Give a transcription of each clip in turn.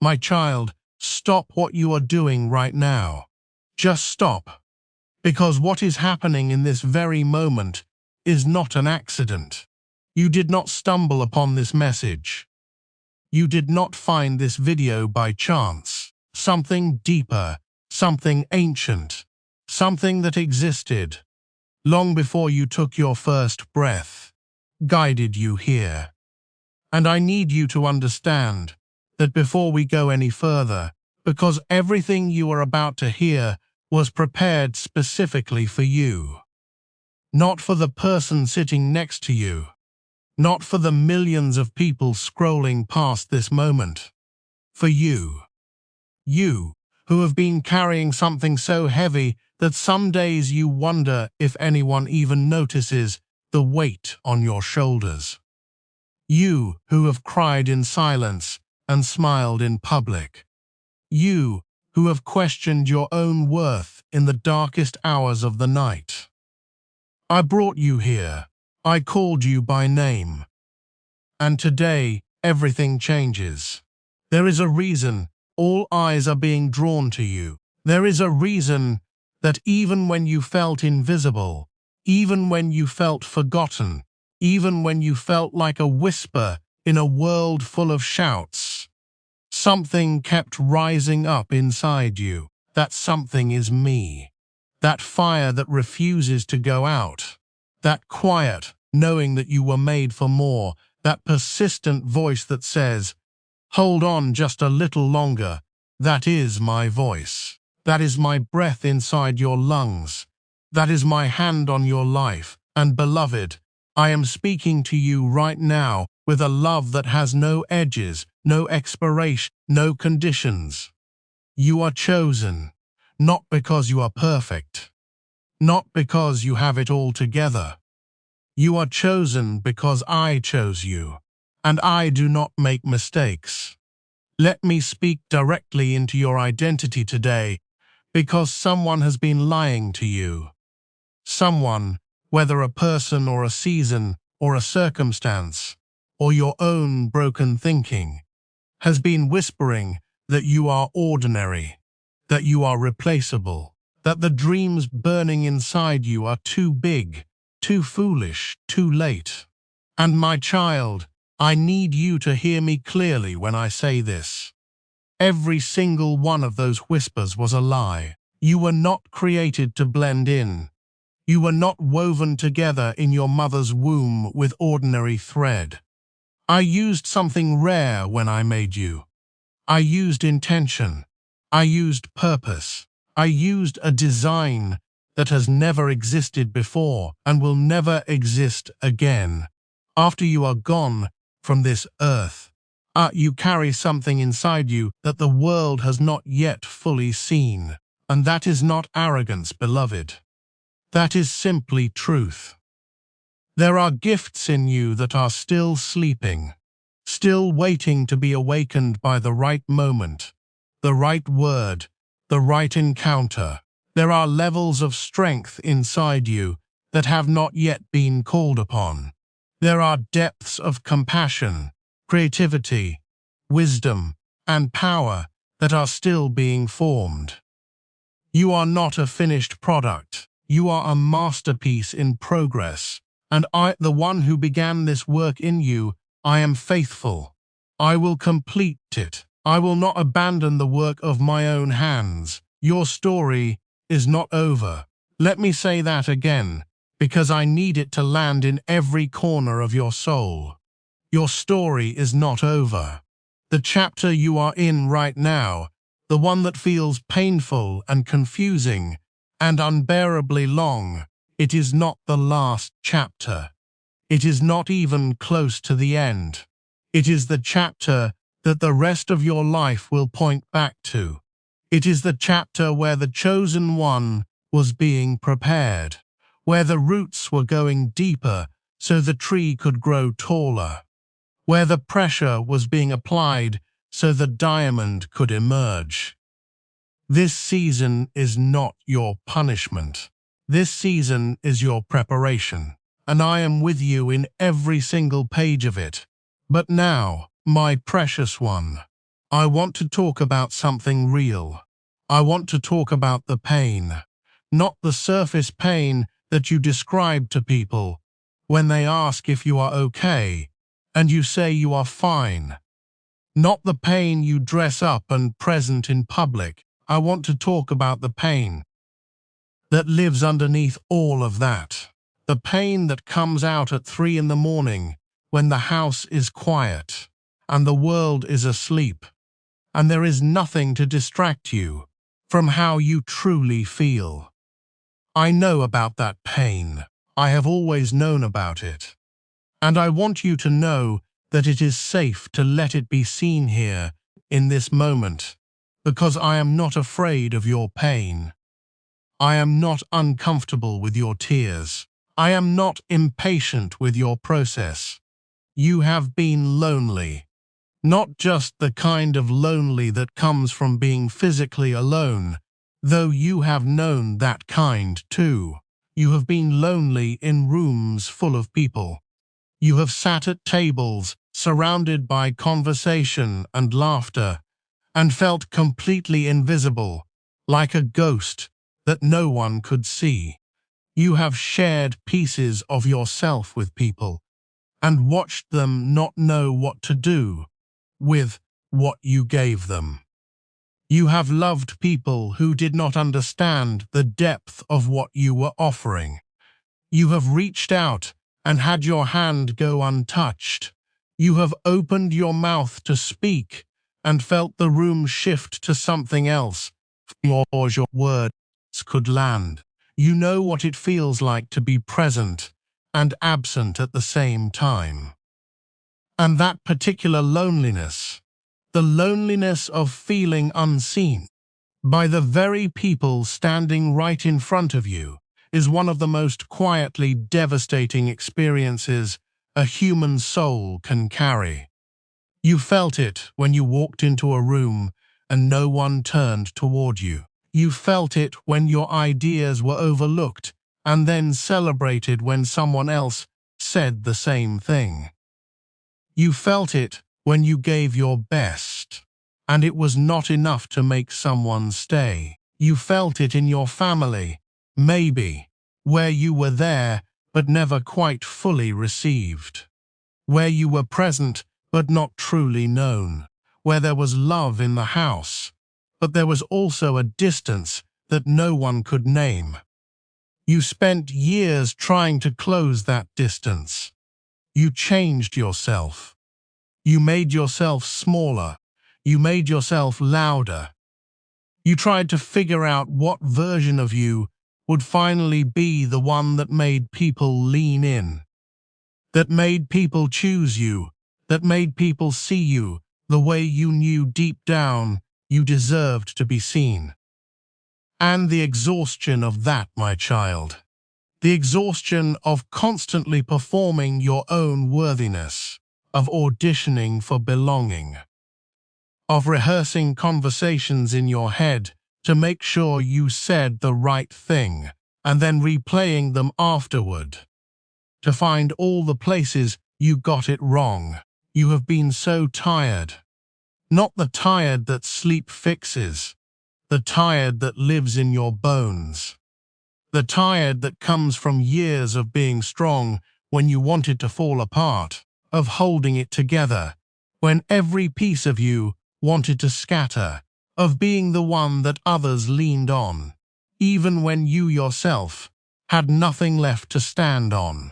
My child, stop what you are doing right now. Just stop. Because what is happening in this very moment is not an accident. You did not stumble upon this message. You did not find this video by chance. Something deeper, something ancient, something that existed long before you took your first breath, guided you here. And I need you to understand that before we go any further, because everything you are about to hear was prepared specifically for you. Not for the person sitting next to you. Not for the millions of people scrolling past this moment. For you. You, who have been carrying something so heavy that some days you wonder if anyone even notices the weight on your shoulders. You, who have cried in silence and smiled in public. You, who have questioned your own worth in the darkest hours of the night. I brought you here. I called you by name. And today, everything changes. There is a reason all eyes are being drawn to you. There is a reason that even when you felt invisible, even when you felt forgotten, even when you felt like a whisper in a world full of shouts, something kept rising up inside you. That something is me. That fire that refuses to go out. That quiet, knowing that you were made for more. That persistent voice that says, hold on just a little longer. That is my voice. That is my breath inside your lungs. That is my hand on your life. And beloved, I am speaking to you right now with a love that has no edges, no expiration, no conditions. You are chosen, not because you are perfect, not because you have it all together. You are chosen because I chose you, and I do not make mistakes. Let me speak directly into your identity today, because someone has been lying to you. Someone, whether a person or a season or a circumstance, or your own broken thinking, has been whispering that you are ordinary, that you are replaceable, that the dreams burning inside you are too big, too foolish, too late. And my child, I need you to hear me clearly when I say this. Every single one of those whispers was a lie. You were not created to blend in. You were not woven together in your mother's womb with ordinary thread. I used something rare when I made you. I used intention. I used purpose. I used a design that has never existed before and will never exist again. After you are gone from this earth, you carry something inside you that the world has not yet fully seen. And that is not arrogance, beloved. That is simply truth. There are gifts in you that are still sleeping, still waiting to be awakened by the right moment, the right word, the right encounter. There are levels of strength inside you that have not yet been called upon. There are depths of compassion, creativity, wisdom, and power that are still being formed. You are not a finished product. You are a masterpiece in progress. And I, the one who began this work in you, I am faithful. I will complete it. I will not abandon the work of my own hands. Your story is not over. Let me say that again, because I need it to land in every corner of your soul. Your story is not over. The chapter you are in right now, the one that feels painful and confusing and unbearably long, it is not the last chapter. It is not even close to the end. It is the chapter that the rest of your life will point back to. It is the chapter where the chosen one was being prepared, where the roots were going deeper so the tree could grow taller, where the pressure was being applied so the diamond could emerge. This season is not your punishment. This season is your preparation, and I am with you in every single page of it. But now, my precious one, I want to talk about something real. I want to talk about the pain, not the surface pain that you describe to people when they ask if you are okay and you say you are fine. Not the pain you dress up and present in public. I want to talk about the pain that lives underneath all of that. The pain that comes out at 3 in the morning when the house is quiet and the world is asleep and there is nothing to distract you from how you truly feel. I know about that pain. I have always known about it. And I want you to know that it is safe to let it be seen here in this moment, because I am not afraid of your pain. I am not uncomfortable with your tears. I am not impatient with your process. You have been lonely. Not just the kind of lonely that comes from being physically alone, though you have known that kind too. You have been lonely in rooms full of people. You have sat at tables surrounded by conversation and laughter and felt completely invisible, like a ghost that no one could see. You have shared pieces of yourself with people and watched them not know what to do with what you gave them. You have loved people who did not understand the depth of what you were offering. You have reached out and had your hand go untouched. You have opened your mouth to speak and felt the room shift to something else before your words could land. You know what it feels like to be present and absent at the same time. And that particular loneliness, the loneliness of feeling unseen by the very people standing right in front of you, is one of the most quietly devastating experiences a human soul can carry. You felt it when you walked into a room and no one turned toward you. You felt it when your ideas were overlooked and then celebrated when someone else said the same thing. You felt it when you gave your best, and it was not enough to make someone stay. You felt it in your family, maybe, where you were there but never quite fully received, where you were present but not truly known, where there was love in the house, but there was also a distance that no one could name. You spent years trying to close that distance. You changed yourself. You made yourself smaller. You made yourself louder. You tried to figure out what version of you would finally be the one that made people lean in, that made people choose you, that made people see you the way you knew deep down you deserved to be seen. And the exhaustion of that, my child, the exhaustion of constantly performing your own worthiness, of auditioning for belonging, of rehearsing conversations in your head to make sure you said the right thing, and then replaying them afterward, to find all the places you got it wrong. You have been so tired. Not the tired that sleep fixes, the tired that lives in your bones. The tired that comes from years of being strong when you wanted to fall apart, of holding it together when every piece of you wanted to scatter, of being the one that others leaned on, even when you yourself had nothing left to stand on.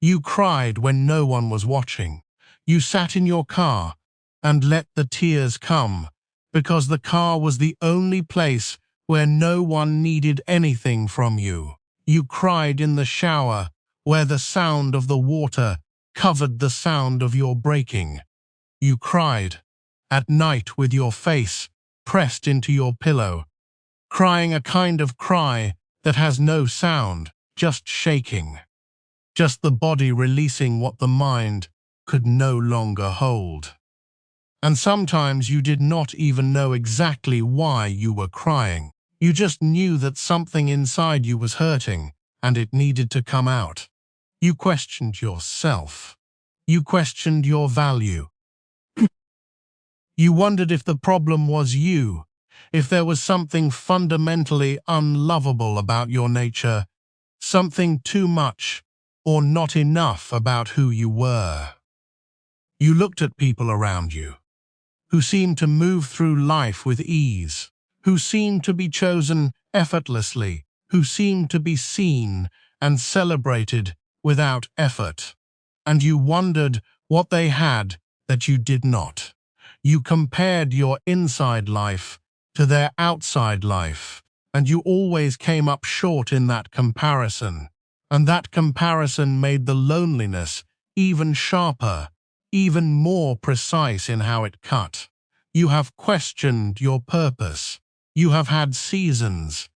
You cried when no one was watching. You sat in your car and let the tears come, because the car was the only place where no one needed anything from you. You cried in the shower, where the sound of the water covered the sound of your breaking. You cried at night with your face pressed into your pillow, crying a kind of cry that has no sound, just shaking, just the body releasing what the mind could no longer hold. And sometimes you did not even know exactly why you were crying. You just knew that something inside you was hurting and it needed to come out. You questioned yourself. You questioned your value. You wondered if the problem was you, if there was something fundamentally unlovable about your nature, something too much or not enough about who you were. You looked at people around you, who seemed to move through life with ease, who seemed to be chosen effortlessly, who seemed to be seen and celebrated without effort. And you wondered what they had that you did not. You compared your inside life to their outside life, and you always came up short in that comparison. And that comparison made the loneliness even sharper, even more precise in how it cut. You have questioned your purpose. You have had seasons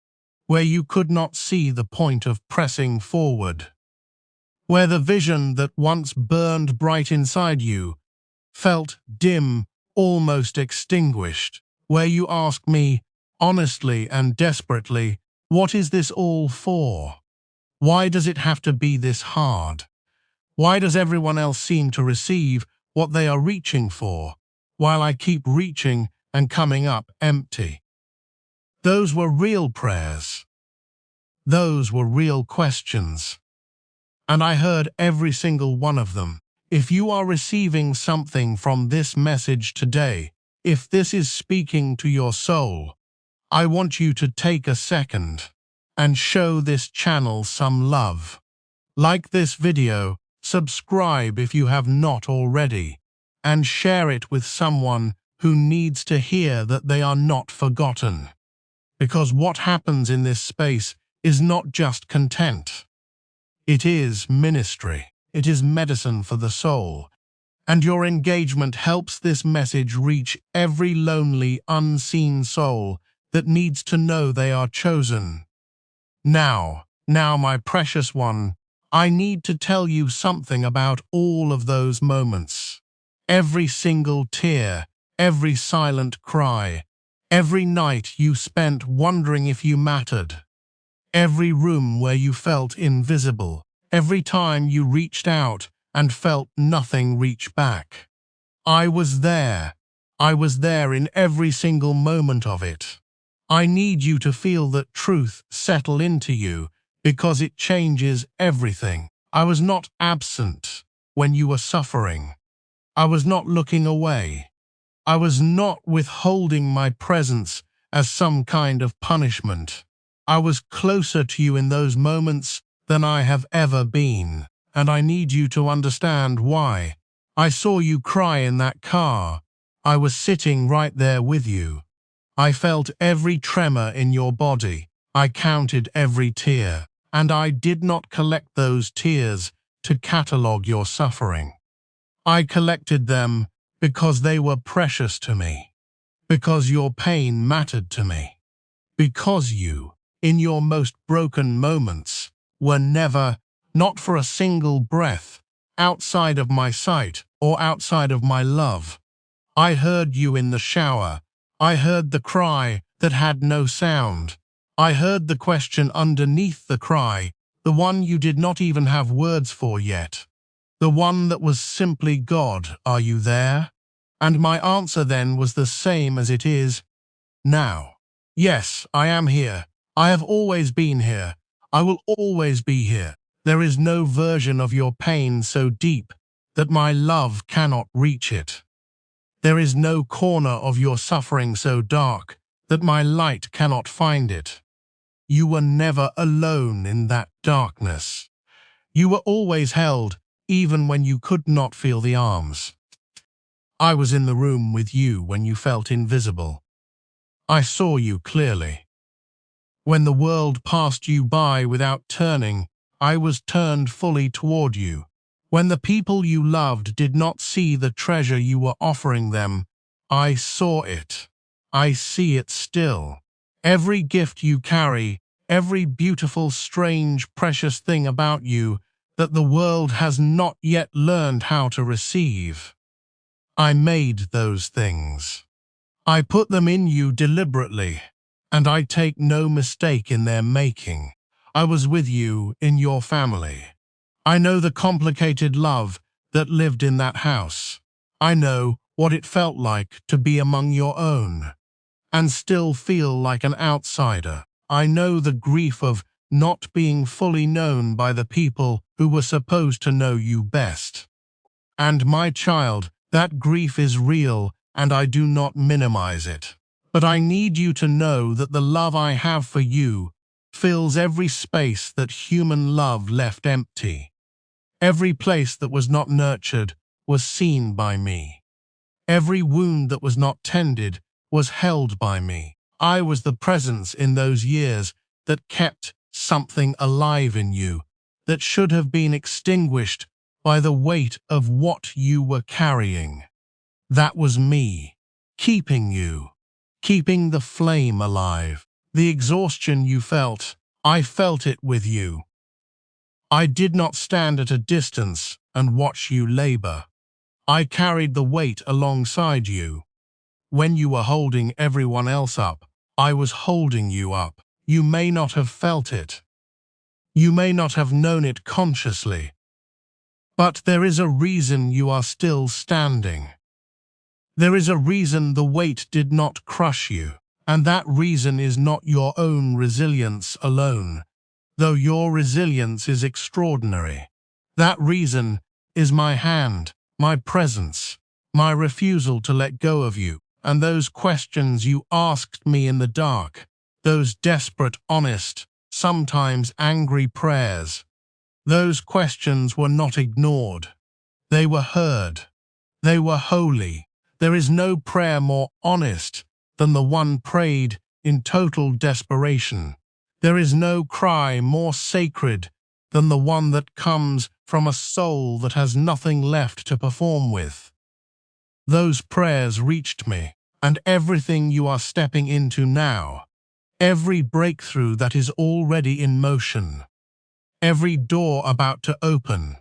where you could not see the point of pressing forward, where the vision that once burned bright inside you felt dim, almost extinguished, where you ask me, honestly and desperately, what is this all for? Why does it have to be this hard? Why does everyone else seem to receive what they are reaching for, while I keep reaching and coming up empty? Those were real prayers. Those were real questions. And I heard every single one of them. If you are receiving something from this message today, if this is speaking to your soul, I want you to take a second and show this channel some love. Like this video, subscribe if you have not already, and share it with someone who needs to hear that they are not forgotten. Because what happens in this space is not just content. It is ministry. It is medicine for the soul. And your engagement helps this message reach every lonely, unseen soul that needs to know they are chosen. Now, my precious one, I need to tell you something about all of those moments. Every single tear, every silent cry, every night you spent wondering if you mattered, every room where you felt invisible, every time you reached out and felt nothing reach back. I was there. I was there in every single moment of it. I need you to feel that truth settle into you because it changes everything. I was not absent when you were suffering. I was not looking away. I was not withholding my presence as some kind of punishment. I was closer to you in those moments than I have ever been, and I need you to understand why. I saw you cry in that car. I was sitting right there with you. I felt every tremor in your body. I counted every tear, and I did not collect those tears to catalogue your suffering. I collected them because they were precious to me, because your pain mattered to me, because you, in your most broken moments, were never, not for a single breath, outside of my sight or outside of my love. I heard you in the shower. I heard the cry that had no sound. I heard the question underneath the cry, the one you did not even have words for yet. The one that was simply, God, are you there? And my answer then was the same as it is now. Yes, I am here. I have always been here. I will always be here. There is no version of your pain so deep that my love cannot reach it. There is no corner of your suffering so dark that my light cannot find it. You were never alone in that darkness. You were always held, even when you could not feel the arms. I was in the room with you when you felt invisible. I saw you clearly. When the world passed you by without turning, I was turned fully toward you. When the people you loved did not see the treasure you were offering them, I saw it. I see it still. Every gift you carry, every beautiful, strange, precious thing about you that the world has not yet learned how to receive. I made those things. I put them in you deliberately, and I take no mistake in their making. I was with you in your family. I know the complicated love that lived in that house. I know what it felt like to be among your own and still feel like an outsider. I know the grief of not being fully known by the people who were supposed to know you best. And my child, that grief is real, and I do not minimize it. But I need you to know that the love I have for you fills every space that human love left empty. Every place that was not nurtured was seen by me. Every wound that was not tended was held by me. I was the presence in those years that kept something alive in you that should have been extinguished by the weight of what you were carrying. That was me, keeping you, keeping the flame alive. The exhaustion you felt, I felt it with you. I did not stand at a distance and watch you labor. I carried the weight alongside you. When you were holding everyone else up, I was holding you up. You may not have felt it. You may not have known it consciously. But there is a reason you are still standing. There is a reason the weight did not crush you, and that reason is not your own resilience alone, though your resilience is extraordinary. That reason is my hand, my presence, my refusal to let go of you, and those questions you asked me in the dark, those desperate, honest, sometimes angry prayers. Those questions were not ignored. They were heard. They were holy. There is no prayer more honest than the one prayed in total desperation. There is no cry more sacred than the one that comes from a soul that has nothing left to perform with. Those prayers reached me, and everything you are stepping into now, every breakthrough that is already in motion, every door about to open,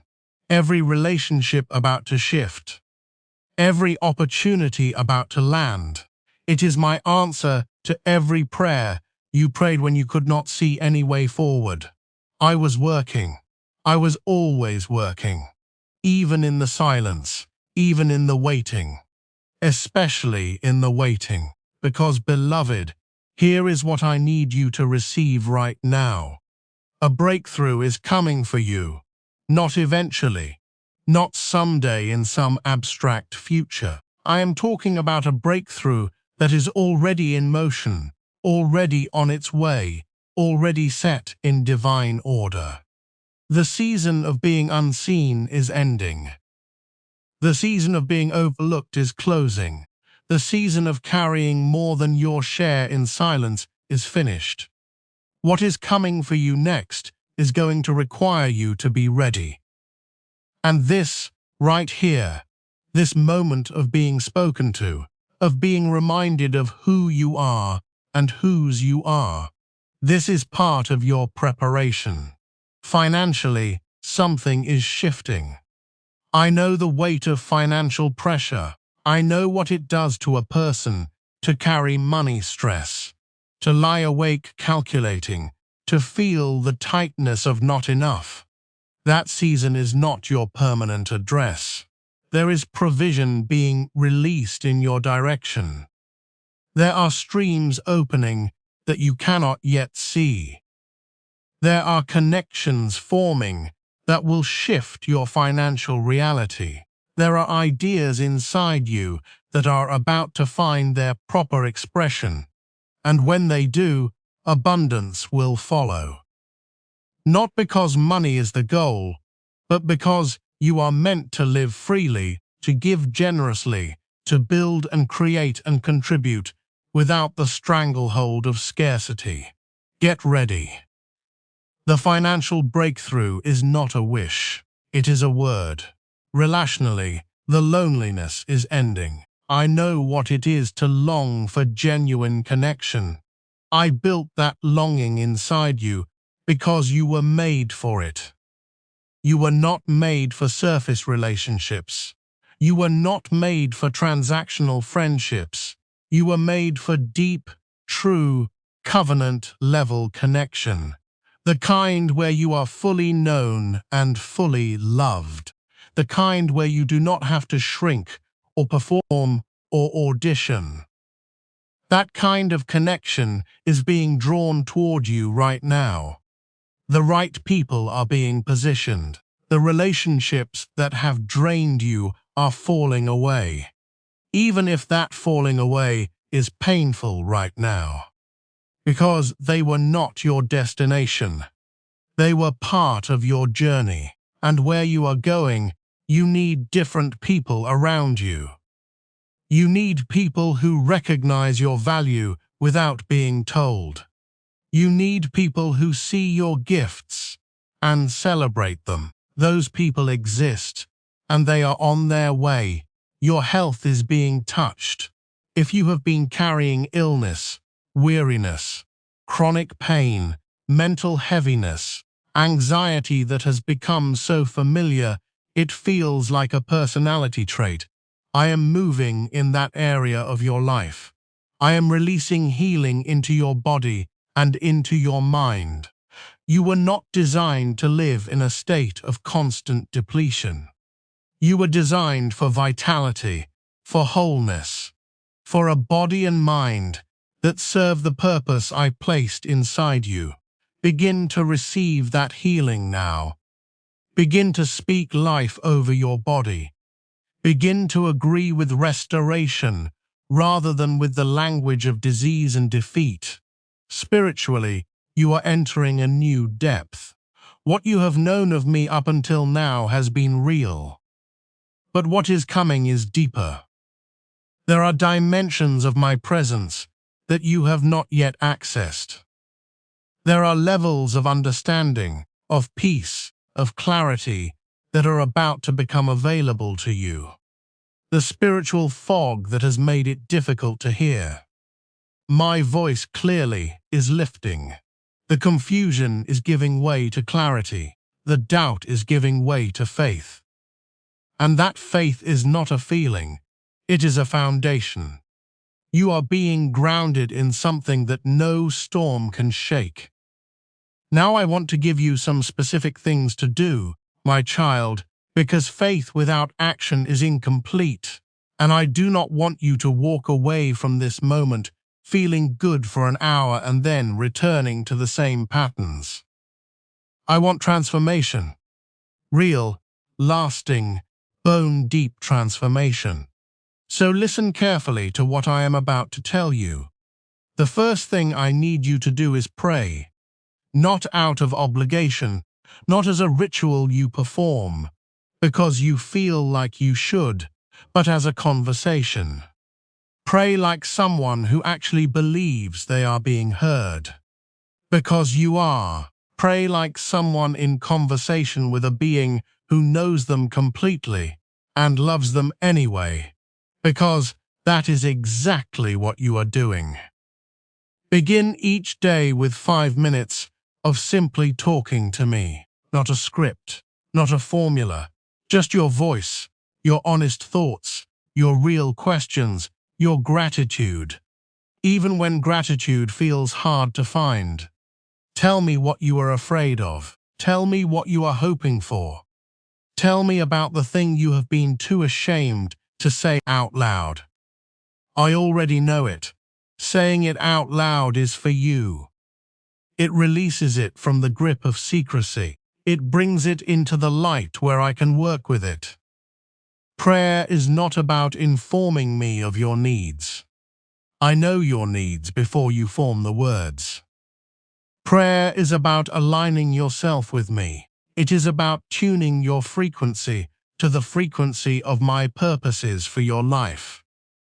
every relationship about to shift, every opportunity about to land, it is my answer to every prayer you prayed when you could not see any way forward. I was working. I was always working, even in the silence, even in the waiting, especially in the waiting, because, beloved, here is what I need you to receive right now. A breakthrough is coming for you, not eventually, not someday in some abstract future. I am talking about a breakthrough that is already in motion, already on its way, already set in divine order. The season of being unseen is ending. The season of being overlooked is closing. The season of carrying more than your share in silence is finished. What is coming for you next is going to require you to be ready. And this, right here, this moment of being spoken to, of being reminded of who you are and whose you are, this is part of your preparation. Financially, something is shifting. I know the weight of financial pressure. I know what it does to a person to carry money stress, to lie awake calculating, to feel the tightness of not enough. That season is not your permanent address. There is provision being released in your direction. There are streams opening that you cannot yet see. There are connections forming that will shift your financial reality. There are ideas inside you that are about to find their proper expression, and when they do, abundance will follow. Not because money is the goal, but because you are meant to live freely, to give generously, to build and create and contribute without the stranglehold of scarcity. Get ready. The financial breakthrough is not a wish, it is a word. Relationally, the loneliness is ending. I know what it is to long for genuine connection. I built that longing inside you because you were made for it. You were not made for surface relationships. You were not made for transactional friendships. You were made for deep, true, covenant-level connection. The kind where you are fully known and fully loved. The kind where you do not have to shrink or perform or audition. That kind of connection is being drawn toward you right now. The right people are being positioned. The relationships that have drained you are falling away, even if that falling away is painful right now, because they were not your destination. They were part of your journey, and where you are going, you need different people around you. You need people who recognize your value without being told. You need people who see your gifts and celebrate them. Those people exist, and they are on their way. Your health is being touched. If you have been carrying illness, weariness, chronic pain, mental heaviness, anxiety that has become so familiar, it feels like a personality trait, I am moving in that area of your life. I am releasing healing into your body and into your mind. You were not designed to live in a state of constant depletion. You were designed for vitality, for wholeness, for a body and mind that serve the purpose I placed inside you. Begin to receive that healing now. Begin to speak life over your body. Begin to agree with restoration rather than with the language of disease and defeat. Spiritually, you are entering a new depth. What you have known of me up until now has been real. But what is coming is deeper. There are dimensions of my presence that you have not yet accessed. There are levels of understanding, of peace, of clarity that are about to become available to you. The spiritual fog that has made it difficult to hear. My voice clearly is lifting. The confusion is giving way to clarity. The doubt is giving way to faith. And that faith is not a feeling, it is a foundation. You are being grounded in something that no storm can shake. Now I want to give you some specific things to do, my child, because faith without action is incomplete, and I do not want you to walk away from this moment feeling good for an hour and then returning to the same patterns. I want transformation. Real, lasting, bone-deep transformation. So listen carefully to what I am about to tell you. The first thing I need you to do is pray. Not out of obligation, not as a ritual you perform, because you feel like you should, but as a conversation. Pray like someone who actually believes they are being heard. Because you are. Pray like someone in conversation with a being who knows them completely and loves them anyway. Because that is exactly what you are doing. Begin each day with 5 minutes of simply talking to me. Not a script, not a formula, just your voice, your honest thoughts, your real questions, your gratitude. Even when gratitude feels hard to find. Tell me what you are afraid of. Tell me what you are hoping for. Tell me about the thing you have been too ashamed to say out loud. I already know it. Saying it out loud is for you. It releases it from the grip of secrecy. It brings it into the light where I can work with it. Prayer is not about informing me of your needs. I know your needs before you form the words. Prayer is about aligning yourself with me. It is about tuning your frequency to the frequency of my purposes for your life.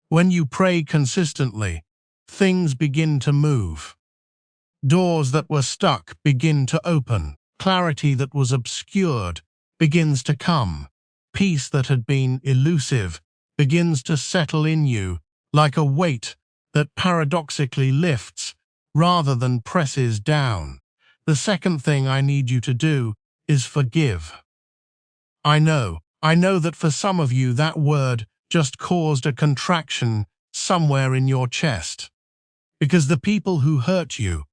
When you pray consistently, things begin to move. Doors that were stuck begin to open. Clarity that was obscured begins to come. Peace that had been elusive begins to settle in you like a weight that paradoxically lifts rather than presses down. The second thing I need you to do is forgive. I know that for some of you that word just caused a contraction somewhere in your chest. Because the people who hurt you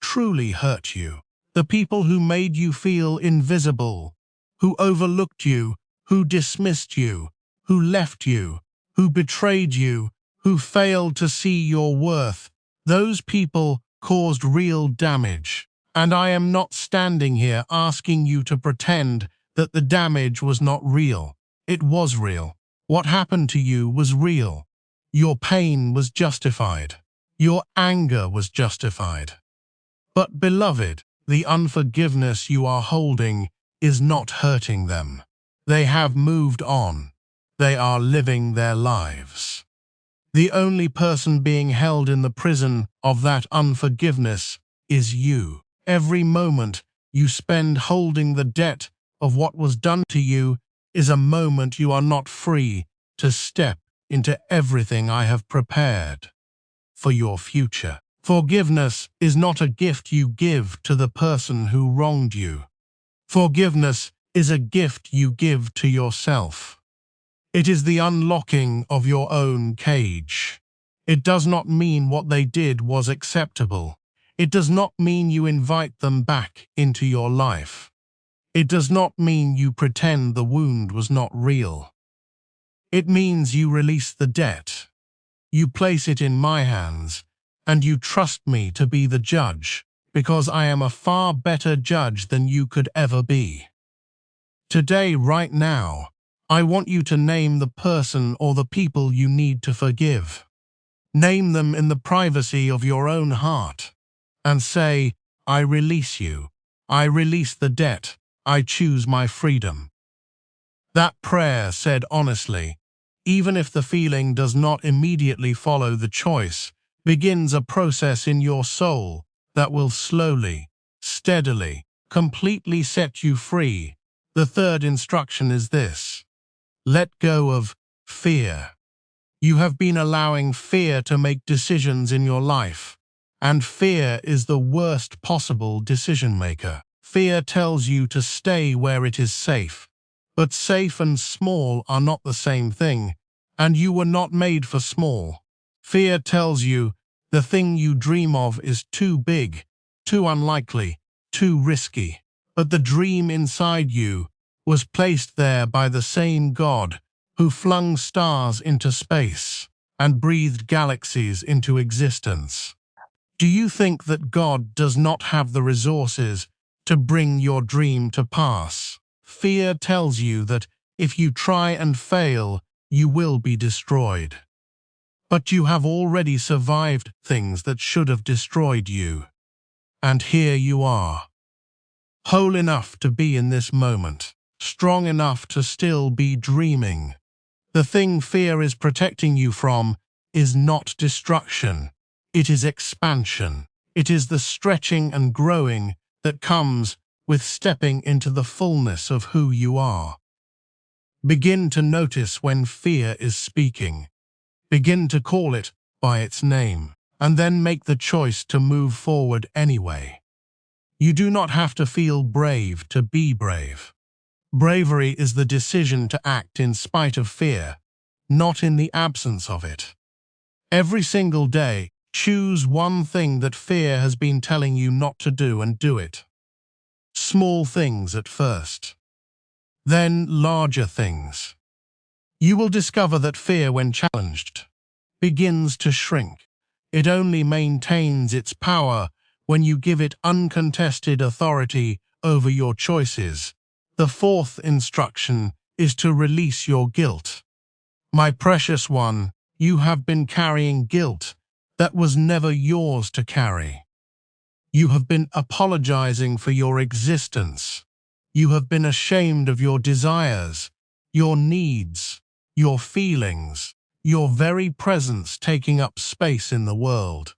truly hurt you. The people who made you feel invisible, who overlooked you, who dismissed you, who left you, who betrayed you, who failed to see your worth. Those people caused real damage. And I am not standing here asking you to pretend that the damage was not real. It was real. What happened to you was real. Your pain was justified. Your anger was justified. But, beloved, the unforgiveness you are holding is not hurting them. They have moved on. They are living their lives. The only person being held in the prison of that unforgiveness is you. Every moment you spend holding the debt of what was done to you is a moment you are not free to step into everything I have prepared for your future. Forgiveness is not a gift you give to the person who wronged you. Forgiveness is a gift you give to yourself. It is the unlocking of your own cage. It does not mean what they did was acceptable. It does not mean you invite them back into your life. It does not mean you pretend the wound was not real. It means you release the debt. You place it in my hands, and you trust me to be the judge, because I am a far better judge than you could ever be. Today, right now, I want you to name the person or the people you need to forgive. Name them in the privacy of your own heart, and say, I release you. I release the debt. I choose my freedom. That prayer said honestly, even if the feeling does not immediately follow the choice, begins a process in your soul that will slowly, steadily, completely set you free. The third instruction is this: let go of fear. You have been allowing fear to make decisions in your life, and fear is the worst possible decision maker. Fear tells you to stay where it is safe, but safe and small are not the same thing, and you were not made for small. Fear tells you the thing you dream of is too big, too unlikely, too risky. But the dream inside you was placed there by the same God who flung stars into space and breathed galaxies into existence. Do you think that God does not have the resources to bring your dream to pass? Fear tells you that if you try and fail, you will be destroyed. But you have already survived things that should have destroyed you. And here you are, whole enough to be in this moment, strong enough to still be dreaming. The thing fear is protecting you from is not destruction. It is expansion. It is the stretching and growing that comes with stepping into the fullness of who you are. Begin to notice when fear is speaking. Begin to call it by its name, and then make the choice to move forward anyway. You do not have to feel brave to be brave. Bravery is the decision to act in spite of fear, not in the absence of it. Every single day, choose one thing that fear has been telling you not to do and do it. Small things at first, then larger things. You will discover that fear, when challenged, begins to shrink. It only maintains its power when you give it uncontested authority over your choices. The fourth instruction is to release your guilt. My precious one, you have been carrying guilt that was never yours to carry. You have been apologizing for your existence. You have been ashamed of your desires, your needs, your feelings, your very presence taking up space in the world.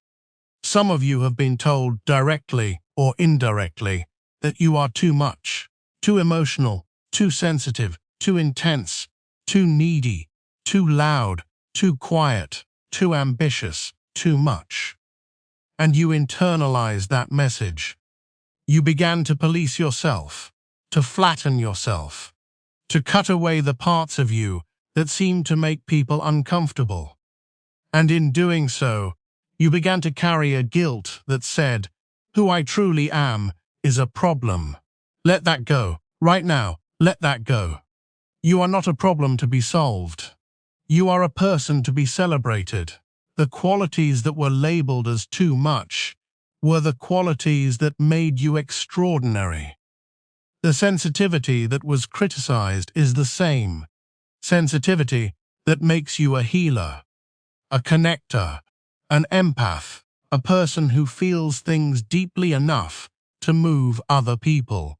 Some of you have been told directly or indirectly that you are too much, too emotional, too sensitive, too intense, too needy, too loud, too quiet, too ambitious, too much. And you internalized that message. You began to police yourself, to flatten yourself, to cut away the parts of you that seemed to make people uncomfortable. And in doing so, you began to carry a guilt that said, who I truly am is a problem. Let that go. Right now, let that go. You are not a problem to be solved. You are a person to be celebrated. The qualities that were labeled as too much were the qualities that made you extraordinary. The sensitivity that was criticized is the same sensitivity that makes you a healer, a connector, an empath, a person who feels things deeply enough to move other people.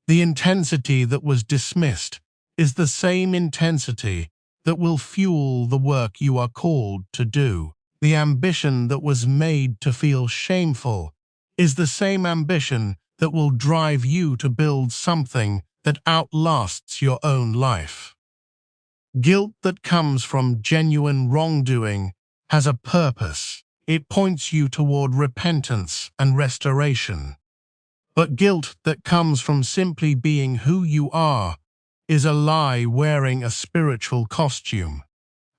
The intensity that was dismissed is the same intensity that will fuel the work you are called to do. The ambition that was made to feel shameful is the same ambition that will drive you to build something that outlasts your own life. Guilt that comes from genuine wrongdoing has a purpose. It points you toward repentance and restoration. But guilt that comes from simply being who you are is a lie wearing a spiritual costume,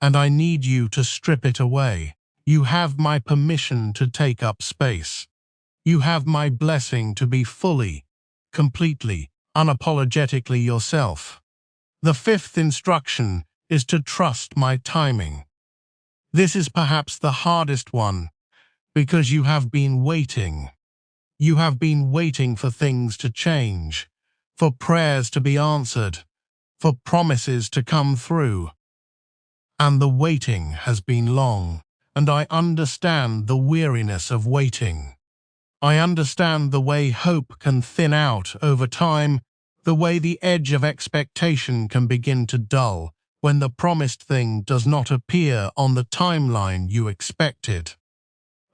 and I need you to strip it away. You have my permission to take up space. You have my blessing to be fully, completely, unapologetically yourself. The fifth instruction is to trust my timing. This is perhaps the hardest one, because you have been waiting. You have been waiting for things to change, for prayers to be answered, for promises to come through. And the waiting has been long, and I understand the weariness of waiting. I understand the way hope can thin out over time, the way the edge of expectation can begin to dull when the promised thing does not appear on the timeline you expected.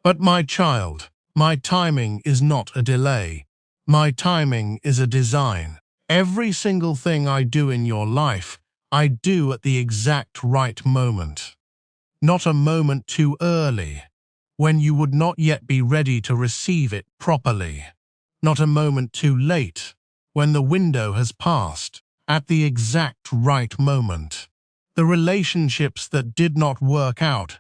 But my child, my timing is not a delay. My timing is a design. Every single thing I do in your life, I do at the exact right moment. Not a moment too early, when you would not yet be ready to receive it properly. Not a moment too late, when the window has passed. At the exact right moment. The relationships that did not work out,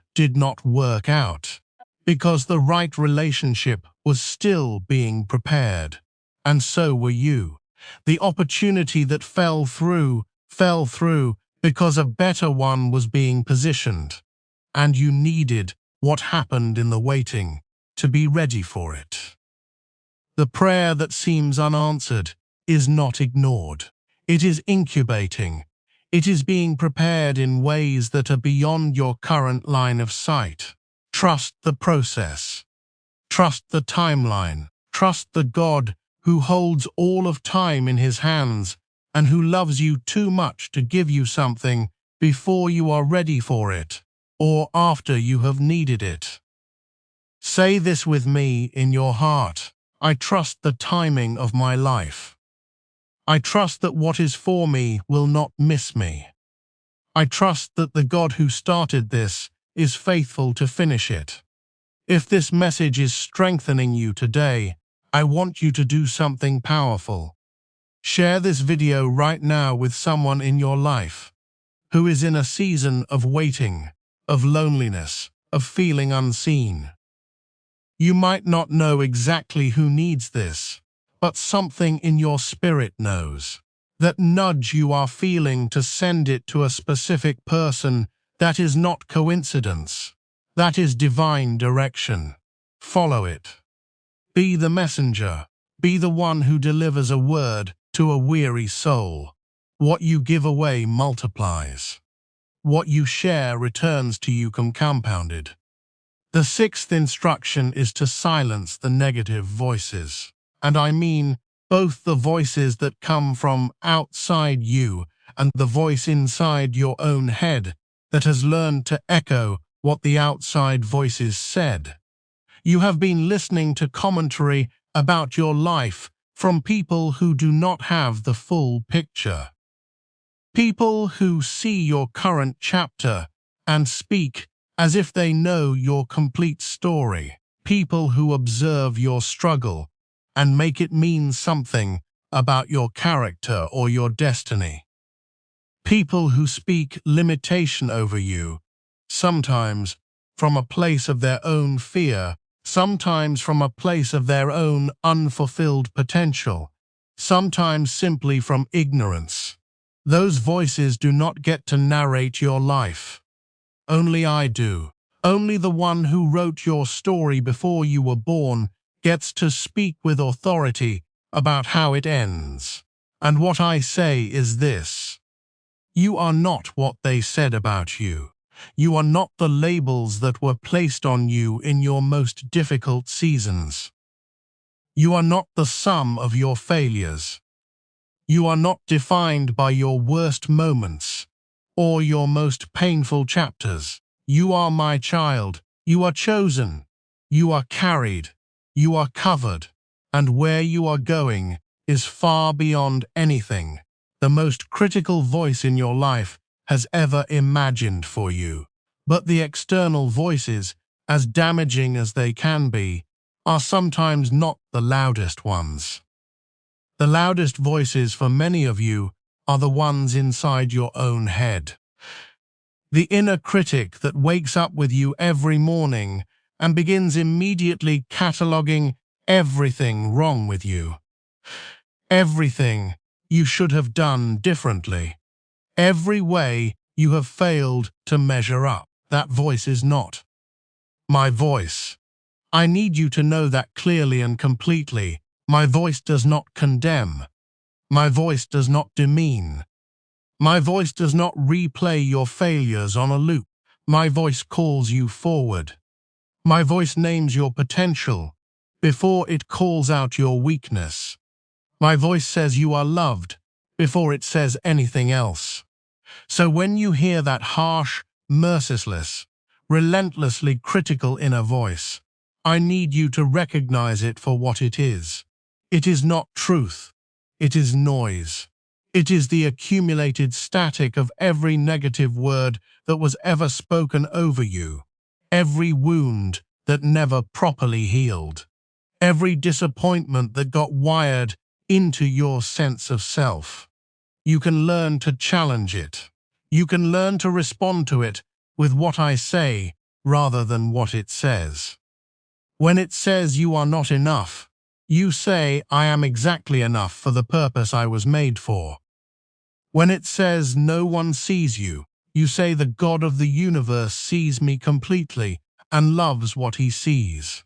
because the right relationship was still being prepared, and so were you. The opportunity that fell through because a better one was being positioned, and you needed what happened in the waiting to be ready for it. The prayer that seems unanswered is not ignored. It is incubating. It is being prepared in ways that are beyond your current line of sight. Trust the process. Trust the timeline. Trust the God who holds all of time in his hands and who loves you too much to give you something before you are ready for it or after you have needed it. Say this with me in your heart. I trust the timing of my life. I trust that what is for me will not miss me. I trust that the God who started this is faithful to finish it. If this message is strengthening you today, I want you to do something powerful. Share this video right now with someone in your life who is in a season of waiting, of loneliness, of feeling unseen. You might not know exactly who needs this, but something in your spirit knows. That nudge you are feeling to send it to a specific person, that is not coincidence. That is divine direction. Follow it. Be the messenger. Be the one who delivers a word to a weary soul. What you give away multiplies. What you share returns to you compounded. The sixth instruction is to silence the negative voices. And I mean both the voices that come from outside you and the voice inside your own head that has learned to echo what the outside voices said. You have been listening to commentary about your life from people who do not have the full picture. People who see your current chapter and speak as if they know your complete story. People who observe your struggle and make it mean something about your character or your destiny. People who speak limitation over you, sometimes from a place of their own fear, sometimes from a place of their own unfulfilled potential, sometimes simply from ignorance. Those voices do not get to narrate your life. Only I do. Only the one who wrote your story before you were born gets to speak with authority about how it ends. And what I say is this: you are not what they said about you. You are not the labels that were placed on you in your most difficult seasons. You are not the sum of your failures. You are not defined by your worst moments or your most painful chapters. You are my child. You are chosen. You are carried. You are covered. And where you are going is far beyond anything the most critical voice in your life has ever imagined for you. But the external voices, as damaging as they can be, are sometimes not the loudest ones. The loudest voices for many of you are the ones inside your own head. The inner critic that wakes up with you every morning and begins immediately cataloguing everything wrong with you. Everything you should have done differently. Every way you have failed to measure up. That voice is not my voice. I need you to know that clearly and completely. My voice does not condemn. My voice does not demean. My voice does not replay your failures on a loop. My voice calls you forward. My voice names your potential before it calls out your weakness. My voice says you are loved before it says anything else. So when you hear that harsh, merciless, relentlessly critical inner voice, I need you to recognize it for what it is. It is not truth. It is noise. It is the accumulated static of every negative word that was ever spoken over you, every wound that never properly healed, every disappointment that got wired into your sense of self. You can learn to challenge it. You can learn to respond to it with what I say rather than what it says. When it says you are not enough, you say, I am exactly enough for the purpose I was made for. When it says no one sees you, you say the God of the universe sees me completely and loves what he sees.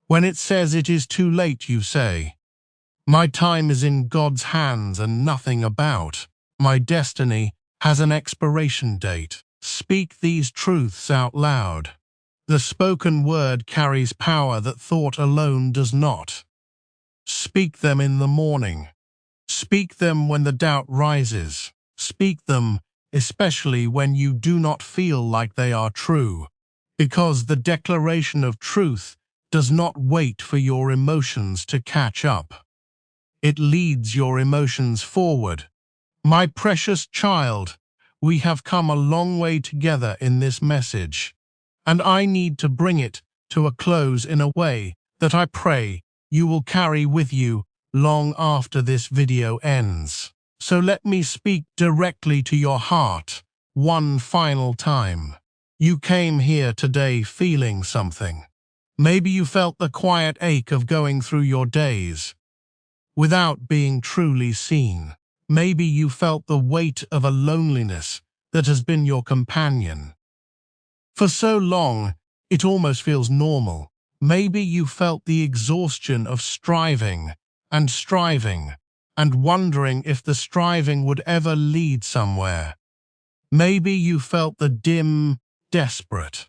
When it says it is too late, you say, my time is in God's hands and nothing about. My destiny has an expiration date. Speak these truths out loud. The spoken word carries power that thought alone does not. Speak them in the morning. Speak them when the doubt rises. Speak them especially when you do not feel like they are true, because the declaration of truth does not wait for your emotions to catch up. It leads your emotions forward. My precious child, we have come a long way together in this message, and I need to bring it to a close in a way that I pray you will carry with you long after this video ends. So let me speak directly to your heart one final time. You came here today feeling something. Maybe you felt the quiet ache of going through your days without being truly seen. Maybe you felt the weight of a loneliness that has been your companion for so long it almost feels normal. Maybe you felt the exhaustion of striving and wondering if the striving would ever lead somewhere. Maybe you felt the dim, desperate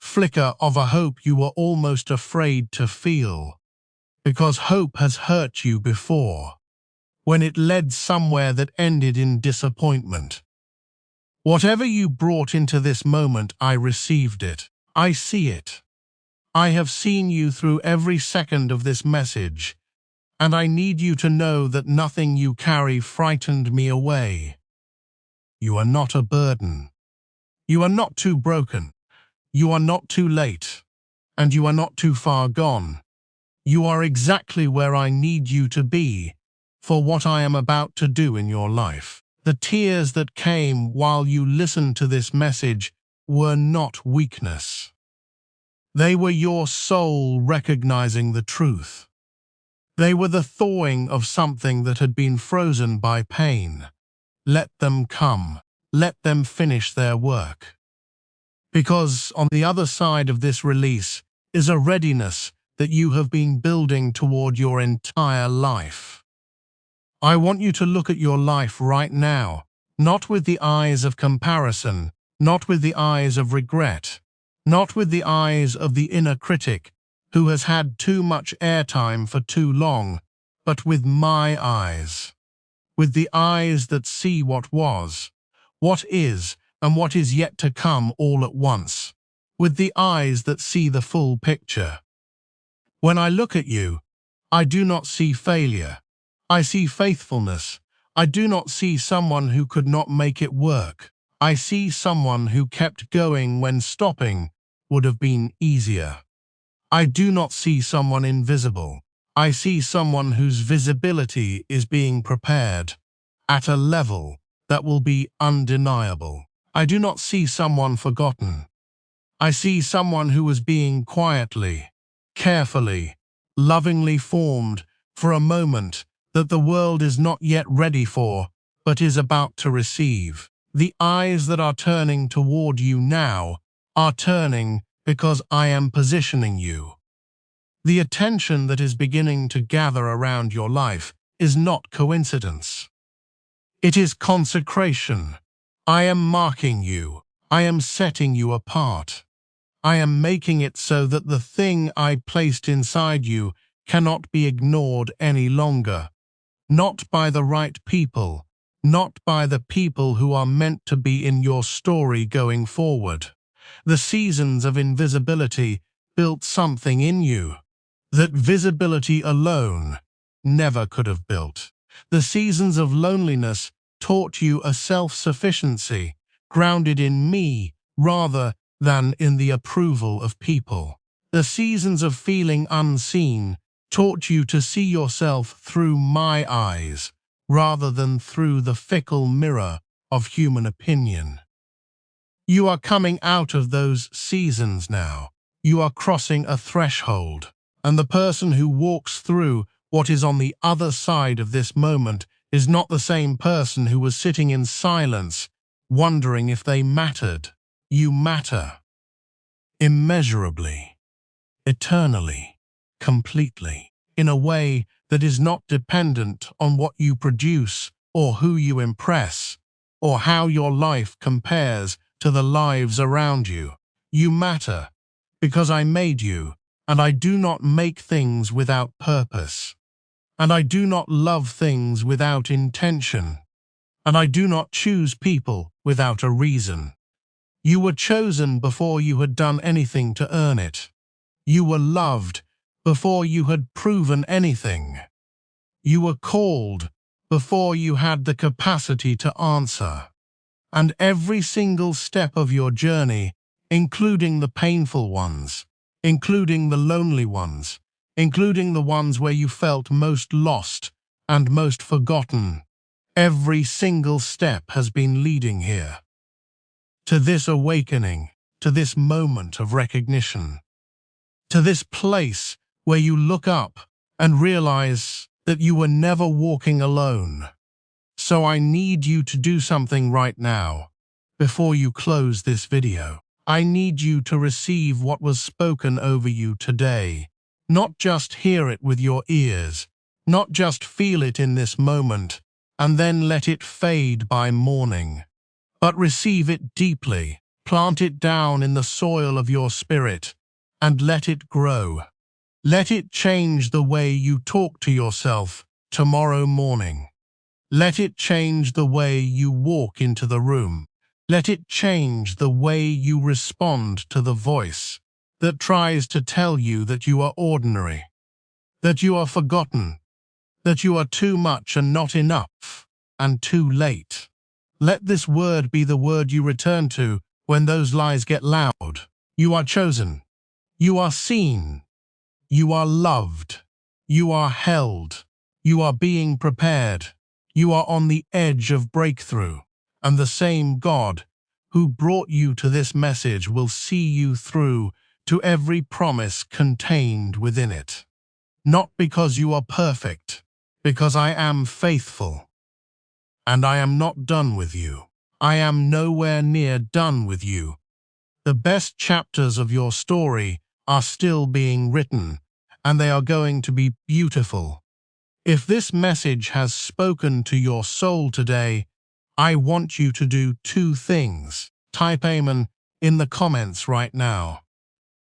flicker of a hope you were almost afraid to feel, because hope has hurt you before, when it led somewhere that ended in disappointment. Whatever you brought into this moment, I received it. I see it. I have seen you through every second of this message, and I need you to know that nothing you carry frightened me away. You are not a burden. You are not too broken. You are not too late. And you are not too far gone. You are exactly where I need you to be for what I am about to do in your life. The tears that came while you listened to this message were not weakness. They were your soul recognizing the truth. They were the thawing of something that had been frozen by pain. Let them come. Let them finish their work. Because on the other side of this release is a readiness that you have been building toward your entire life. I want you to look at your life right now, not with the eyes of comparison, not with the eyes of regret, not with the eyes of the inner critic who has had too much airtime for too long, but with my eyes. With the eyes that see what was, what is, and what is yet to come all at once. With the eyes that see the full picture. When I look at you, I do not see failure. I see faithfulness. I do not see someone who could not make it work. I see someone who kept going when stopping would have been easier. I do not see someone invisible. I see someone whose visibility is being prepared at a level that will be undeniable. I do not see someone forgotten. I see someone who is being quietly, carefully, lovingly formed for a moment that the world is not yet ready for, but is about to receive. The eyes that are turning toward you now are turning because I am positioning you. The attention that is beginning to gather around your life is not coincidence. It is consecration. I am marking you. I am setting you apart. I am making it so that the thing I placed inside you cannot be ignored any longer. Not by the right people, not by the people who are meant to be in your story going forward. The seasons of invisibility built something in you that visibility alone never could have built. The seasons of loneliness taught you a self-sufficiency grounded in me rather than in the approval of people. The seasons of feeling unseen taught you to see yourself through my eyes rather than through the fickle mirror of human opinion. You are coming out of those seasons now. You are crossing a threshold, and the person who walks through what is on the other side of this moment is not the same person who was sitting in silence, wondering if they mattered. You matter. Immeasurably, eternally, completely, in a way that is not dependent on what you produce or who you impress, or how your life compares to the lives around you. You matter because I made you, and I do not make things without purpose. And I do not love things without intention. And I do not choose people without a reason. You were chosen before you had done anything to earn it. You were loved before you had proven anything. You were called before you had the capacity to answer. And every single step of your journey, including the painful ones, including the lonely ones, including the ones where you felt most lost and most forgotten, every single step has been leading here. To this awakening, to this moment of recognition, to this place where you look up and realize that you were never walking alone. So I need you to do something right now, before you close this video. I need you to receive what was spoken over you today. Not just hear it with your ears, not just feel it in this moment, and then let it fade by morning, but receive it deeply, plant it down in the soil of your spirit, and let it grow. Let it change the way you talk to yourself tomorrow morning. Let it change the way you walk into the room. Let it change the way you respond to the voice that tries to tell you that you are ordinary, that you are forgotten, that you are too much and not enough, and too late. Let this word be the word you return to when those lies get loud. You are chosen. You are seen. You are loved. You are held. You are being prepared. You are on the edge of breakthrough, and the same God who brought you to this message will see you through to every promise contained within it. Not because you are perfect, because I am faithful. And I am not done with you. I am nowhere near done with you. The best chapters of your story are still being written, and they are going to be beautiful. If this message has spoken to your soul today, I want you to do two things. Type Amen in the comments right now.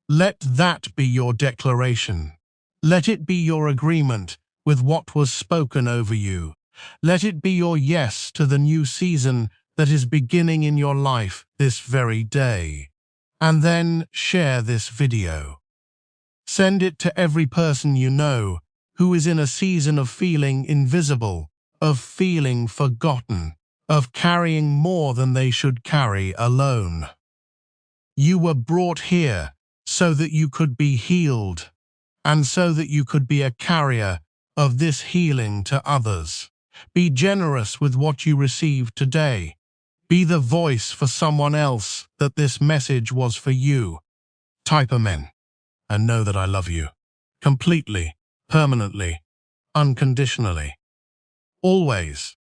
Let that be your declaration. Let it be your agreement with what was spoken over you. Let it be your yes to the new season that is beginning in your life this very day. And then share this video. Send it to every person you know who is in a season of feeling invisible, of feeling forgotten, of carrying more than they should carry alone. You were brought here so that you could be healed, and so that you could be a carrier of this healing to others. Be generous with what you received today. Be the voice for someone else that this message was for you. Type Amen and know that I love you. Completely, permanently, unconditionally. Always.